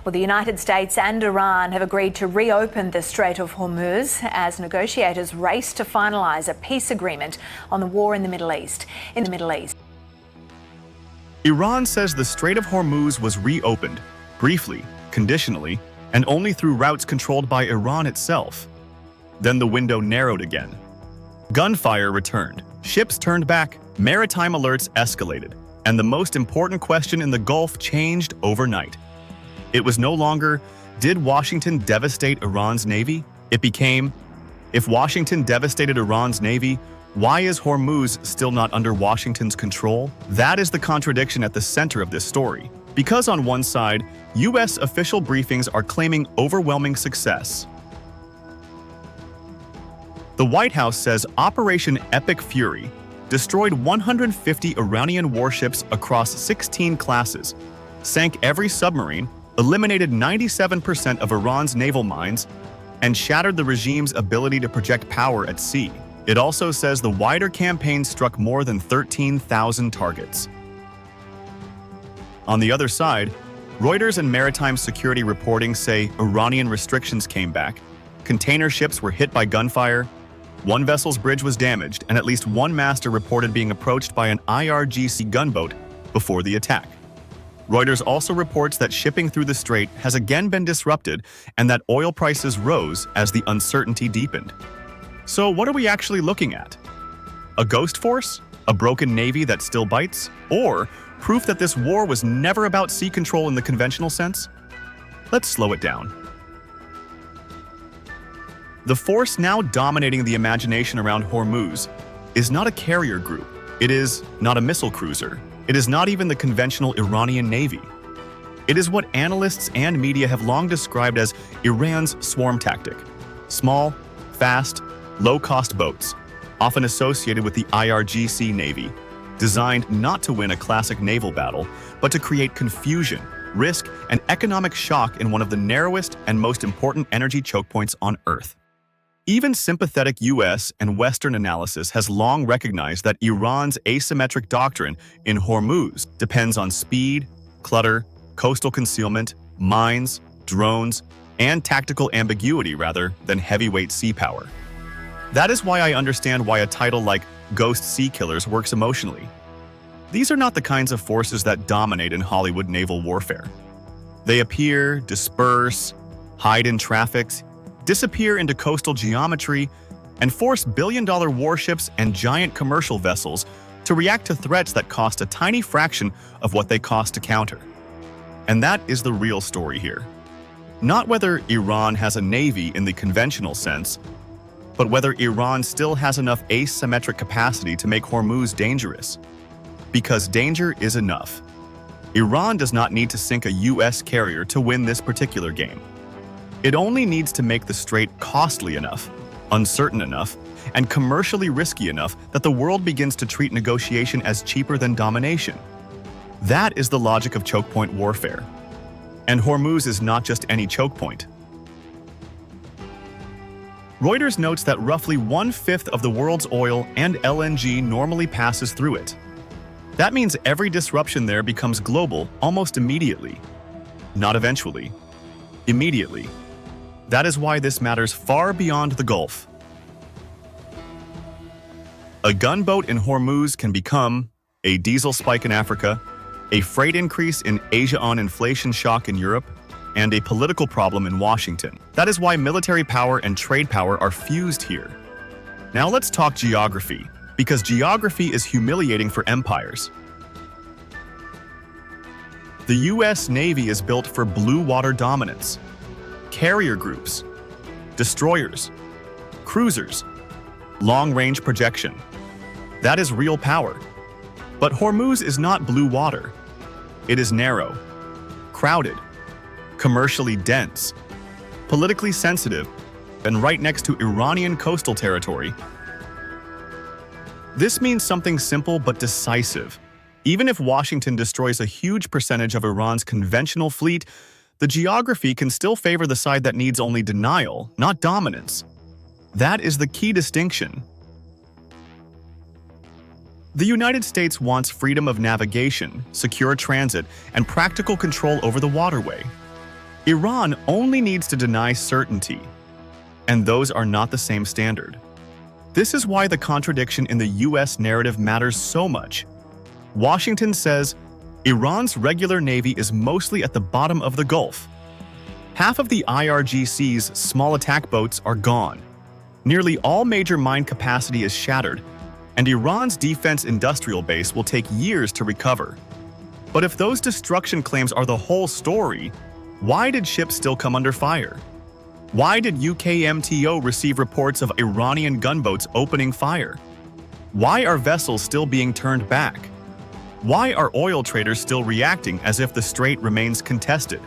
Well, the United States and Iran have agreed to reopen the Strait of Hormuz as negotiators race to finalise a peace agreement on the war in the Middle East. Iran says the Strait of Hormuz was reopened, briefly, conditionally, and only through routes controlled by Iran itself. Then the window narrowed again. Gunfire returned, ships turned back, maritime alerts escalated, and the most important question in the Gulf changed overnight. It was no longer, did Washington devastate Iran's navy? It became, if Washington devastated Iran's navy, why is Hormuz still not under Washington's control? That is the contradiction at the center of this story. Because on one side, U.S. official briefings are claiming overwhelming success. The White House says Operation Epic Fury destroyed 150 Iranian warships across 16 classes, sank every submarine, eliminated 97% of Iran's naval mines, and shattered the regime's ability to project power at sea. It also says the wider campaign struck more than 13,000 targets. On the other side, Reuters and maritime security reporting say Iranian restrictions came back, container ships were hit by gunfire, one vessel's bridge was damaged, and at least one master reported being approached by an IRGC gunboat before the attack. Reuters also reports that shipping through the strait has again been disrupted and that oil prices rose as the uncertainty deepened. So what are we actually looking at? A ghost force? A broken navy that still bites? Or proof that this war was never about sea control in the conventional sense? Let's slow it down. The force now dominating the imagination around Hormuz is not a carrier group. It is not a missile cruiser. It is not even the conventional Iranian navy. It is what analysts and media have long described as Iran's swarm tactic. Small, fast, low-cost boats, often associated with the IRGC Navy, designed not to win a classic naval battle, but to create confusion, risk, and economic shock in one of the narrowest and most important energy choke points on Earth. Even sympathetic US and Western analysis has long recognized that Iran's asymmetric doctrine in Hormuz depends on speed, clutter, coastal concealment, mines, drones, and tactical ambiguity rather than heavyweight sea power. That is why I understand why a title like Ghost Sea Killers works emotionally. These are not the kinds of forces that dominate in Hollywood naval warfare. They appear, disperse, hide in traffics, disappear into coastal geometry, and force billion-dollar warships and giant commercial vessels to react to threats that cost a tiny fraction of what they cost to counter. And that is the real story here. Not whether Iran has a navy in the conventional sense, but whether Iran still has enough asymmetric capacity to make Hormuz dangerous. Because danger is enough. Iran does not need to sink a US carrier to win this particular game. It only needs to make the strait costly enough, uncertain enough, and commercially risky enough that the world begins to treat negotiation as cheaper than domination. That is the logic of choke point warfare. And Hormuz is not just any choke point. Reuters notes that roughly 1/5 of the world's oil and LNG normally passes through it. That means every disruption there becomes global almost immediately. Not eventually. Immediately. That is why this matters far beyond the Gulf. A gunboat in Hormuz can become a diesel spike in Africa, a freight increase in Asia on inflation shock in Europe, and a political problem in Washington. That is why military power and trade power are fused here. Now let's talk geography, because geography is humiliating for empires. The US Navy is built for blue water dominance. Carrier groups, destroyers, cruisers, long-range projection. That is real power. But Hormuz is not blue water. It is narrow, crowded, commercially dense, politically sensitive, and right next to Iranian coastal territory. This means something simple but decisive. Even if Washington destroys a huge percentage of Iran's conventional fleet, the geography can still favor the side that needs only denial, not dominance. That is the key distinction. The United States wants freedom of navigation, secure transit, and practical control over the waterway. Iran only needs to deny certainty, and those are not the same standard. This is why the contradiction in the US narrative matters so much. Washington says Iran's regular navy is mostly at the bottom of the Gulf. Half of the IRGC's small attack boats are gone. Nearly all major mine capacity is shattered, and Iran's defense industrial base will take years to recover. But if those destruction claims are the whole story, why did ships still come under fire? Why did UKMTO receive reports of Iranian gunboats opening fire? Why are vessels still being turned back? Why are oil traders still reacting as if the strait remains contested?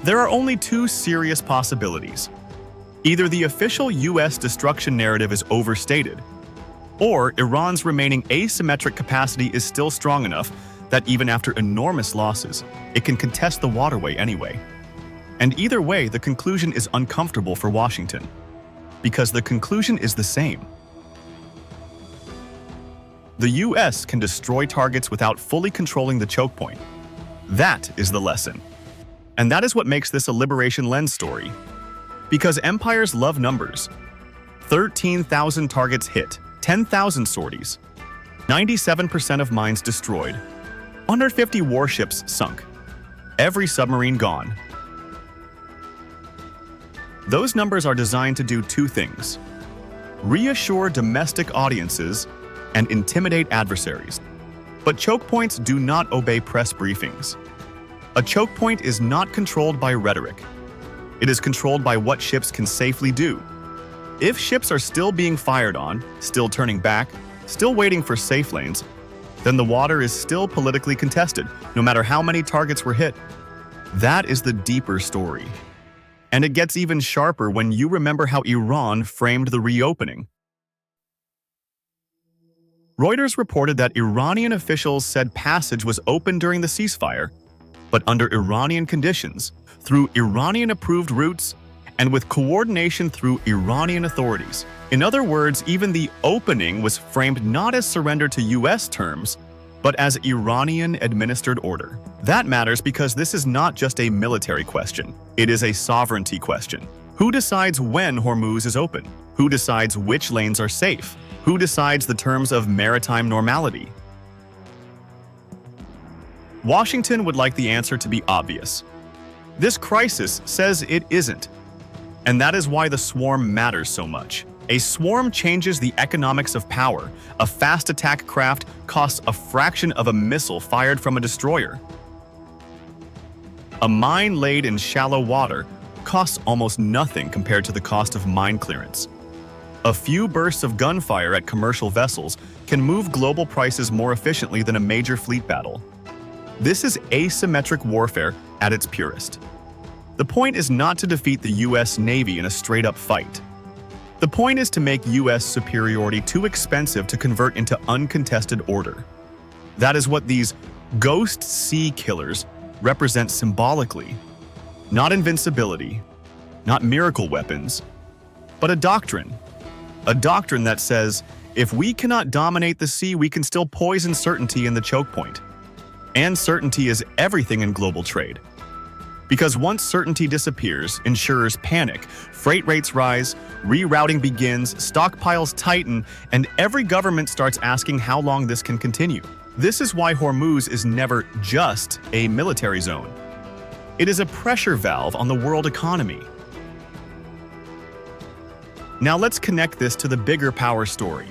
There are only two serious possibilities. Either the official US destruction narrative is overstated, or Iran's remaining asymmetric capacity is still strong enough that even after enormous losses, it can contest the waterway anyway. And either way, the conclusion is uncomfortable for Washington, because the conclusion is the same. The US can destroy targets without fully controlling the choke point. That is the lesson. And that is what makes this a Liberation Lens story. Because empires love numbers. 13,000 targets hit, 10,000 sorties, 97% of mines destroyed, 150 warships sunk, every submarine gone. Those numbers are designed to do two things: reassure domestic audiences and intimidate adversaries. But choke points do not obey press briefings. A choke point is not controlled by rhetoric. It is controlled by what ships can safely do. If ships are still being fired on, still turning back, still waiting for safe lanes, then the water is still politically contested, no matter how many targets were hit. That is the deeper story. And it gets even sharper when you remember how Iran framed the reopening. Reuters reported that Iranian officials said passage was open during the ceasefire, but under Iranian conditions, through Iranian-approved routes, and with coordination through Iranian authorities. In other words, even the opening was framed not as surrender to US terms, but as Iranian-administered order. That matters because this is not just a military question. It is a sovereignty question. Who decides when Hormuz is open? Who decides which lanes are safe? Who decides the terms of maritime normality? Washington would like the answer to be obvious. This crisis says it isn't. And that is why the swarm matters so much. A swarm changes the economics of power. A fast attack craft costs a fraction of a missile fired from a destroyer. A mine laid in shallow water costs almost nothing compared to the cost of mine clearance. A few bursts of gunfire at commercial vessels can move global prices more efficiently than a major fleet battle. This is asymmetric warfare at its purest. The point is not to defeat the US Navy in a straight-up fight. The point is to make US superiority too expensive to convert into uncontested order. That is what these ghost sea killers represent symbolically. Not invincibility, not miracle weapons, but a doctrine. A doctrine that says, if we cannot dominate the sea, we can still poison certainty in the choke point. And certainty is everything in global trade. Because once certainty disappears, insurers panic, freight rates rise, rerouting begins, stockpiles tighten, and every government starts asking how long this can continue. This is why Hormuz is never just a military zone. It is a pressure valve on the world economy. Now let's connect this to the bigger power story.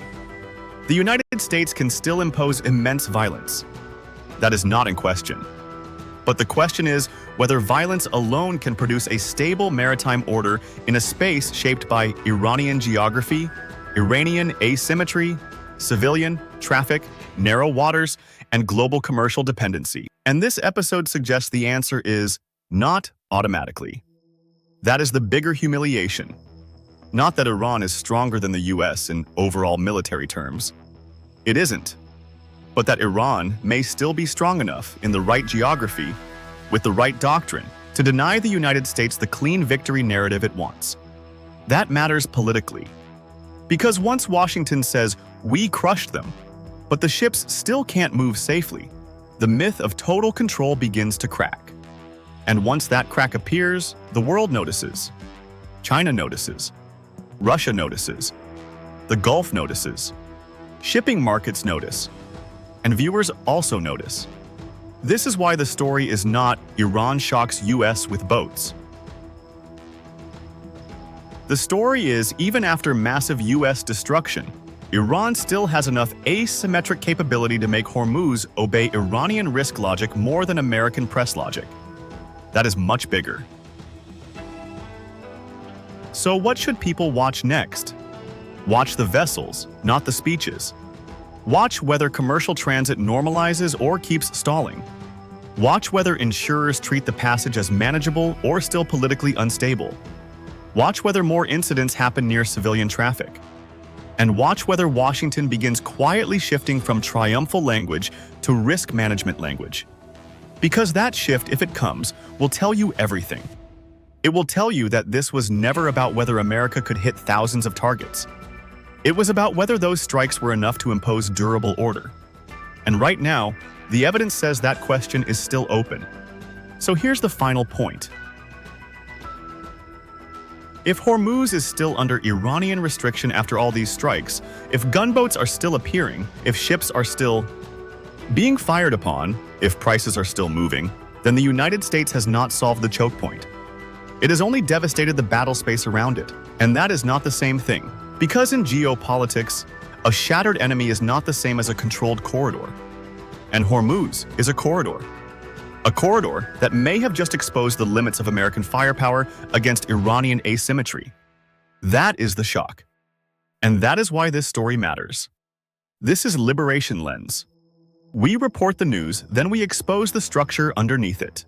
The United States can still impose immense violence. That is not in question. But the question is whether violence alone can produce a stable maritime order in a space shaped by Iranian geography, Iranian asymmetry, civilian, traffic, narrow waters, and global commercial dependency. And this episode suggests the answer is not automatically. That is the bigger humiliation. Not that Iran is stronger than the US in overall military terms. It isn't. But that Iran may still be strong enough in the right geography, with the right doctrine, to deny the United States the clean victory narrative it wants. That matters politically. Because once Washington says, we crushed them, but the ships still can't move safely, the myth of total control begins to crack. And once that crack appears, the world notices. China notices. Russia notices. The Gulf notices. Shipping markets notice. And viewers also notice. This is why the story is not Iran shocks US with boats. The story is, even after massive US destruction, Iran still has enough asymmetric capability to make Hormuz obey Iranian risk logic more than American press logic. That is much bigger. So what should people watch next? Watch the vessels, not the speeches. Watch whether commercial transit normalizes or keeps stalling. Watch whether insurers treat the passage as manageable or still politically unstable. Watch whether more incidents happen near civilian traffic. And watch whether Washington begins quietly shifting from triumphal language to risk management language. Because that shift, if it comes, will tell you everything. It will tell you that this was never about whether America could hit thousands of targets. It was about whether those strikes were enough to impose durable order. And right now, the evidence says that question is still open. So here's the final point. If Hormuz is still under Iranian restriction after all these strikes, if gunboats are still appearing, if ships are still being fired upon, if prices are still moving, then the United States has not solved the choke point. It has only devastated the battle space around it, and that is not the same thing. Because in geopolitics, a shattered enemy is not the same as a controlled corridor. And Hormuz is a corridor. A corridor that may have just exposed the limits of American firepower against Iranian asymmetry. That is the shock. And that is why this story matters. This is Liberation Lens. We report the news, then we expose the structure underneath it.